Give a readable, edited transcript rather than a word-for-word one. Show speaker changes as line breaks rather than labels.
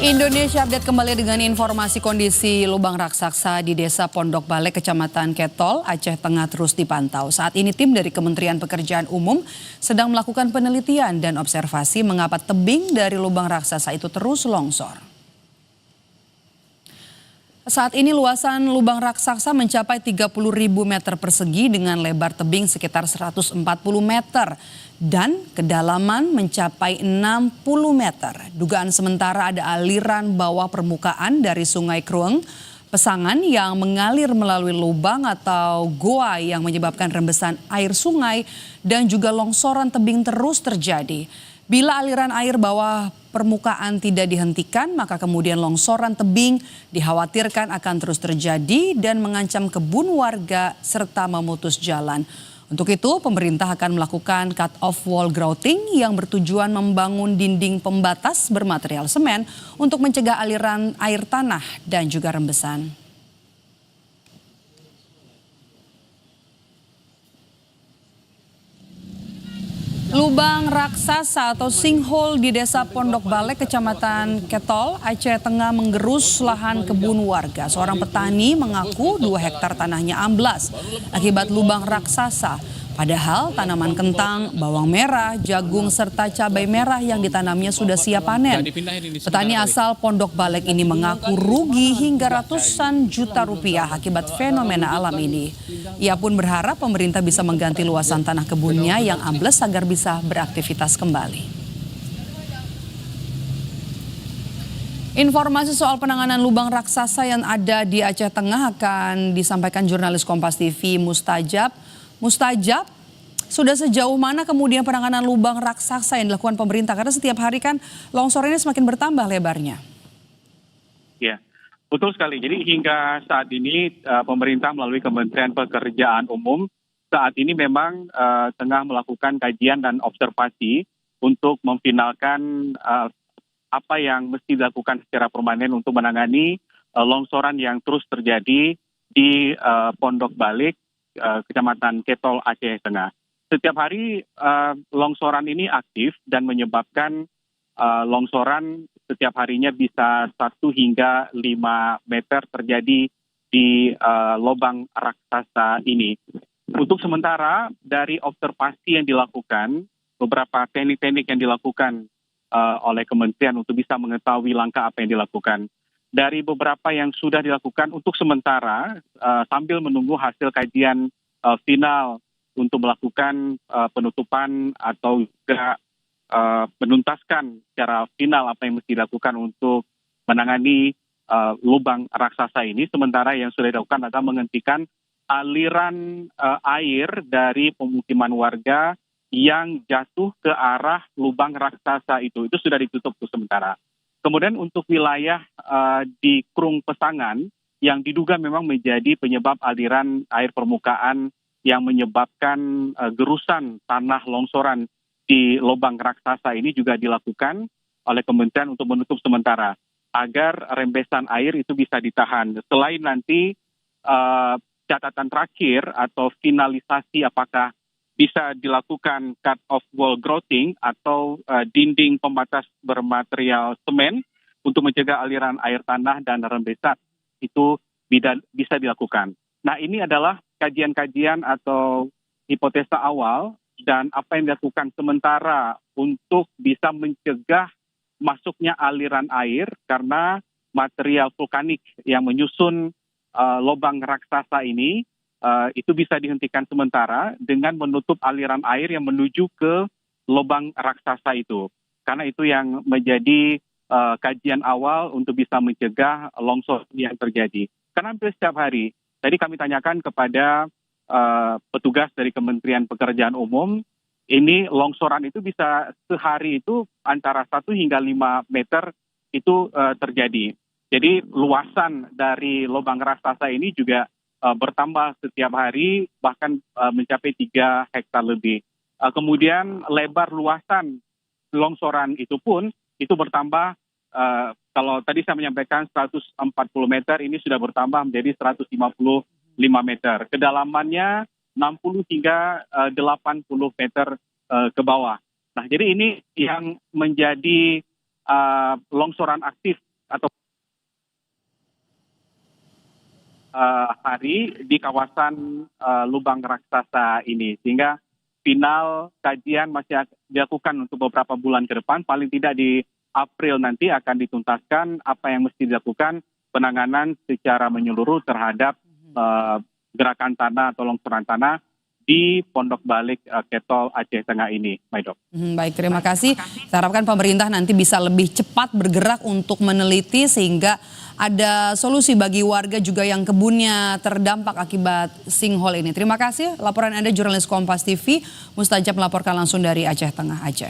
Indonesia Update kembali dengan informasi kondisi lubang raksasa di Desa Pondok Balek, Kecamatan Ketol, Aceh Tengah terus dipantau. Saat ini tim dari Kementerian Pekerjaan Umum sedang melakukan penelitian dan observasi mengapa tebing dari lubang raksasa itu terus longsor. Saat ini luasan lubang raksasa mencapai 30.000 meter persegi dengan lebar tebing sekitar 140 meter dan kedalaman mencapai 60 meter. Dugaan sementara ada aliran bawah permukaan dari Sungai Krueng, Pesangan yang mengalir melalui lubang atau goa yang menyebabkan rembesan air sungai dan juga longsoran tebing terus terjadi. Bila aliran air bawah permukaan tidak dihentikan, maka kemudian longsoran tebing dikhawatirkan akan terus terjadi dan mengancam kebun warga serta memutus jalan. Untuk itu, pemerintah akan melakukan cut-off wall grouting yang bertujuan membangun dinding pembatas bermaterial semen untuk mencegah aliran air tanah dan juga rembesan. Lubang raksasa atau sinkhole di Desa Pondok Balek, Kecamatan Ketol, Aceh Tengah menggerus lahan kebun warga. Seorang petani mengaku 2 hektar tanahnya amblas akibat lubang raksasa. Padahal tanaman kentang, bawang merah, jagung, serta cabai merah yang ditanamnya sudah siap panen. Petani asal Pondok Balek ini mengaku rugi hingga ratusan juta rupiah akibat fenomena alam ini. Ia pun berharap pemerintah bisa mengganti luasan tanah kebunnya yang ambles agar bisa beraktivitas kembali. Informasi soal penanganan lubang raksasa yang ada di Aceh Tengah akan disampaikan jurnalis Kompas TV Mustajab. Mustajab, sudah sejauh mana kemudian penanganan lubang raksasa yang dilakukan pemerintah? Karena setiap hari kan longsor ini semakin bertambah lebarnya.
Ya, betul sekali. Jadi hingga saat ini pemerintah melalui Kementerian Pekerjaan Umum saat ini memang tengah melakukan kajian dan observasi untuk memfinalkan apa yang mesti dilakukan secara permanen untuk menangani longsoran yang terus terjadi di Pondok Balek, Kecamatan Ketol, Aceh Tengah. Setiap hari longsoran ini aktif dan menyebabkan longsoran setiap harinya bisa 1 hingga 5 meter terjadi di lubang raksasa ini. Untuk sementara dari observasi yang dilakukan, beberapa teknik-teknik yang dilakukan oleh kementerian untuk bisa mengetahui langkah apa yang dilakukan. Dari beberapa yang sudah dilakukan untuk sementara sambil menunggu hasil kajian final untuk melakukan penutupan atau juga menuntaskan secara final apa yang mesti dilakukan untuk menangani lubang raksasa ini. Sementara yang sudah dilakukan adalah menghentikan aliran air dari pemukiman warga yang jatuh ke arah lubang raksasa itu sudah ditutup untuk sementara. Kemudian untuk wilayah di Krueng Pesangan yang diduga memang menjadi penyebab aliran air permukaan yang menyebabkan gerusan tanah longsoran di lubang raksasa ini juga dilakukan oleh kementerian untuk menutup sementara agar rembesan air itu bisa ditahan. Selain nanti catatan terakhir atau finalisasi apakah bisa dilakukan cut-off wall grouting atau dinding pembatas bermaterial semen untuk mencegah aliran air tanah dan rembesan itu bisa dilakukan. Nah, ini adalah kajian-kajian atau hipotesa awal dan apa yang dilakukan sementara untuk bisa mencegah masuknya aliran air karena material vulkanik yang menyusun lubang raksasa ini itu bisa dihentikan sementara dengan menutup aliran air yang menuju ke lubang raksasa itu. Karena itu yang menjadi kajian awal untuk bisa mencegah longsor yang terjadi. Karena hampir setiap hari, tadi kami tanyakan kepada petugas dari Kementerian Pekerjaan Umum, ini longsoran itu bisa sehari itu antara 1 hingga 5 meter itu terjadi. Jadi luasan dari lubang raksasa ini juga bertambah setiap hari bahkan mencapai 3 hektar lebih. Kemudian lebar luasan longsoran itu pun itu bertambah kalau tadi saya menyampaikan 140 meter ini sudah bertambah menjadi 155 meter. Kedalamannya 60 hingga 80 meter ke bawah. Nah, jadi ini yang menjadi longsoran aktif hari di kawasan lubang raksasa ini, sehingga final kajian masih dilakukan untuk beberapa bulan ke depan. Paling tidak di April nanti akan dituntaskan apa yang mesti dilakukan penanganan secara menyeluruh terhadap gerakan tanah atau longsoran tanah di Pondok Balik Ketol Aceh Tengah ini, Maidok.
Baik, terima kasih. Kita harapkan pemerintah nanti bisa lebih cepat bergerak untuk meneliti sehingga ada solusi bagi warga juga yang kebunnya terdampak akibat sinkhole ini. Terima kasih laporan Anda jurnalis Kompas TV, Mustajab melaporkan langsung dari Aceh Tengah, Aceh.